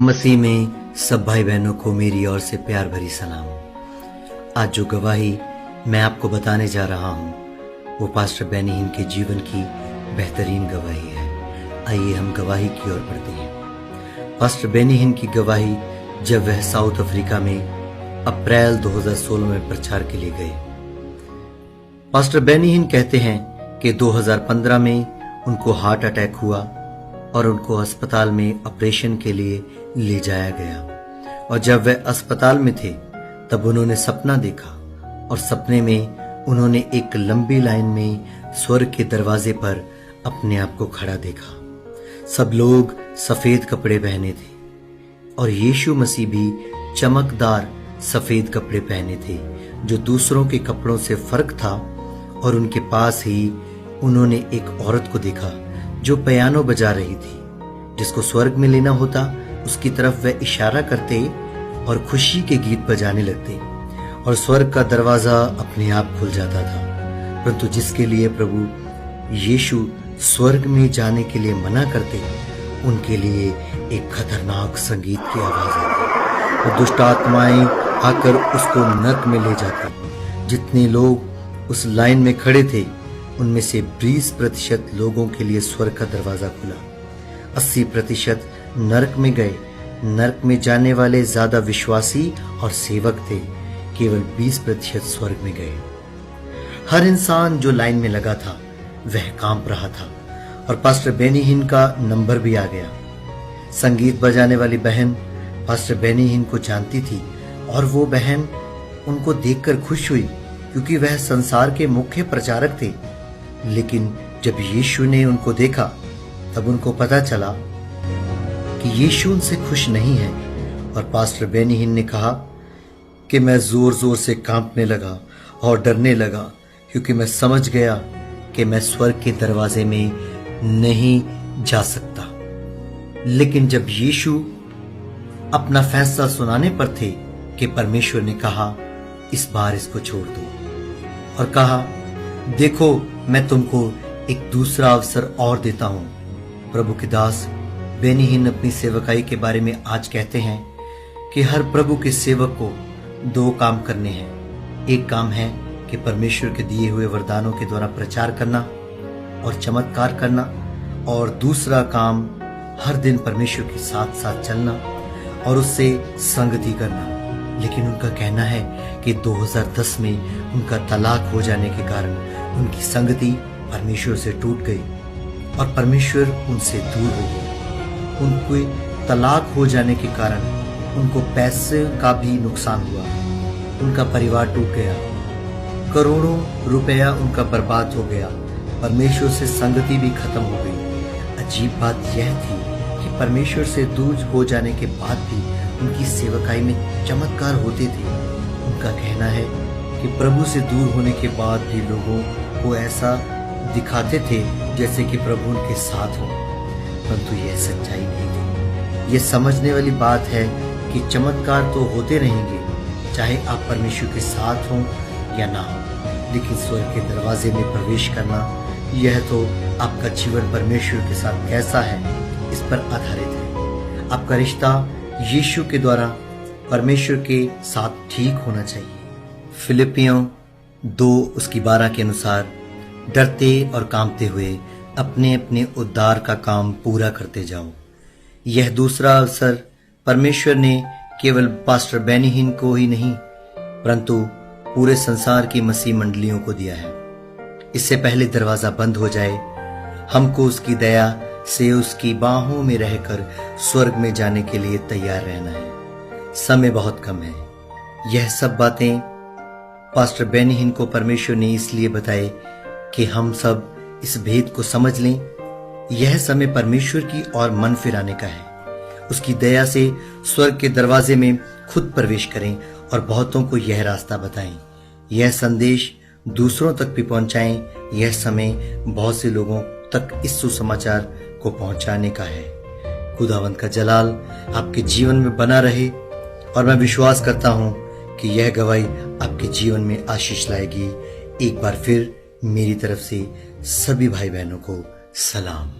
मसीह में सब भाई बहनों को मेरी ओर से प्यार भरी सलाम। आज जो गवाही मैं आपको बताने जा रहा हूँ वो पास्टर बेनी हिन के जीवन की बेहतरीन गवाही है। आइए हम गवाही की ओर बढ़ते हैं। पास्टर बेनी हिन की गवाही जब वह साउथ अफ्रीका में अप्रैल 2016 में प्रचार के लिए गए। पास्टर बेनी हिन कहते हैं कि 2015 में उनको हार्ट अटैक हुआ और उनको अस्पताल में ऑपरेशन के लिए ले जाया गया। और जब वह अस्पताल में थे तब उन्होंने सपना देखा और सपने में उन्होंने एक लंबी लाइन में स्वर्ग के दरवाजे पर अपने आप को खड़ा देखा। सब लोग सफेद कपड़े पहने थे और यीशु मसीह भी चमकदार सफेद कपड़े पहने थे जो दूसरों के कपड़ों से फर्क था। और उनके पास ही उन्होंने एक औरत को देखा जो पियानो बजा रही थी। जिसको स्वर्ग में लेना होता उसकी तरफ वह इशारा करते और खुशी के गीत बजाने लगते और स्वर्ग का दरवाजा अपने आप खुल जाता था। परंतु जिसके लिए प्रभु यीशु स्वर्ग में जाने के लिए मना करते उनके लिए एक खतरनाक संगीत की आवाज आती और दुष्ट आत्माएं आकर उसको नरक में ले जाती। जितने लोग उस लाइन में खड़े थे उनमें से 20% लोगों के लिए स्वर्ग का दरवाजा खुला। 80% नरक में गए। नरक में जाने वाले ज्यादा विश्वासी और सेवक थे, केवल 20% स्वर्ग में गए। हर इंसान जो लाइन में लगा था वह कांप रहा था और पास्टर बेनी हिन का नंबर भी आ गया। संगीत बजाने वाली बहन पास्टर बेनी हिन को जानती थी और वो बहन उनको देखकर खुश हुई क्योंकि वह संसार के मुख्य प्रचारक थे। लेकिन जब यीशु ने उनको देखा तब उनको पता चला कि यीशु उनसे खुश नहीं है। और पास्टर बेनी हिन ने कहा कि मैं जोर जोर से कांपने लगा और डरने लगा क्योंकि मैं समझ गया कि मैं स्वर्ग के दरवाजे में नहीं जा सकता। लेकिन जब यीशु अपना फैसला सुनाने पर थे कि परमेश्वर ने कहा इस बार इसको छोड़ दो और कहा देखो मैं तुमको एक दूसरा अवसर और देता हूं। प्रभु के दास बेनी हिन अपनी सेवकाई के बारे में आज कहते हैं कि हर प्रभु के सेवक को 2 काम करने हैं। एक काम है कि परमेश्वर के दिए हुए वरदानों के द्वारा प्रचार करना और चमत्कार करना, और दूसरा काम हर दिन परमेश्वर के साथ साथ चलना और उससे संगति करना। लेकिन उनका कहना है कि 2010 में उनका तलाक हो जाने के कारण उनकी संगति परमेश्वर से टूट गई और परमेश्वर उनसे दूर हो गए। उनके तलाक हो जाने के कारण उनको पैसे का भी नुकसान हुआ। उनका परिवार टूट गया, करोड़ों रुपया उनका बर्बाद हो गया, परमेश्वर से संगति भी खत्म हो गई। अजीब बात यह थी कि परमेश्वर से दूर हो जाने के बाद भी उनकी सेवकाई में चमत्कार होते थे। उनका कहना है कि प्रभु से दूर होने के बाद भी लोगों को ऐसा दिखाते थे जैसे कि प्रभु उनके साथ हो, परंतु यह सच्चाई नहीं थी। यह समझने वाली बात है कि चमत्कार तो होते रहेंगे चाहे आप परमेश्वर के साथ हो या ना हो, लेकिन स्वर्ग के दरवाजे में प्रवेश करना यह तो आपका जीवन परमेश्वर के साथ कैसा है इस पर आधारित है। आपका रिश्ता यीशु के द्वारा परमेश्वर के साथ ठीक होना चाहिए। फिलिपियों 2:12 के अनुसार डरते और कांपते हुए अपने अपने उद्धार का काम पूरा करते जाओ। यह दूसरा अवसर परमेश्वर ने केवल पास्टर बेनी हिन को ही नहीं परंतु पूरे संसार की मसीह मंडलियों को दिया है। इससे पहले दरवाजा बंद हो जाए हमको उसकी दया से उसकी बाहों में रहकर स्वर्ग में जाने के लिए तैयार रहना है। समय बहुत कम है। यह सब बातें पास्टर बेनी हिन को परमेश्वर ने इसलिए बताए कि हम सब इस भेद को समझ लें। यह समय परमेश्वर की ओर मन फिराने का है। उसकी दया से स्वर्ग के दरवाजे में खुद प्रवेश करें और बहुतों को यह रास्ता बताएं। यह संदेश दूसरों तक भी पहुंचाएं। यह समय बहुत से लोगों तक इस सुसमाचार को पहुंचाने का है। खुदावंद का जलाल आपके जीवन में बना रहे और मैं विश्वास करता हूं कि यह गवाही आपके जीवन में आशीष लाएगी। एक बार फिर मेरी तरफ से सभी भाई बहनों को सलाम।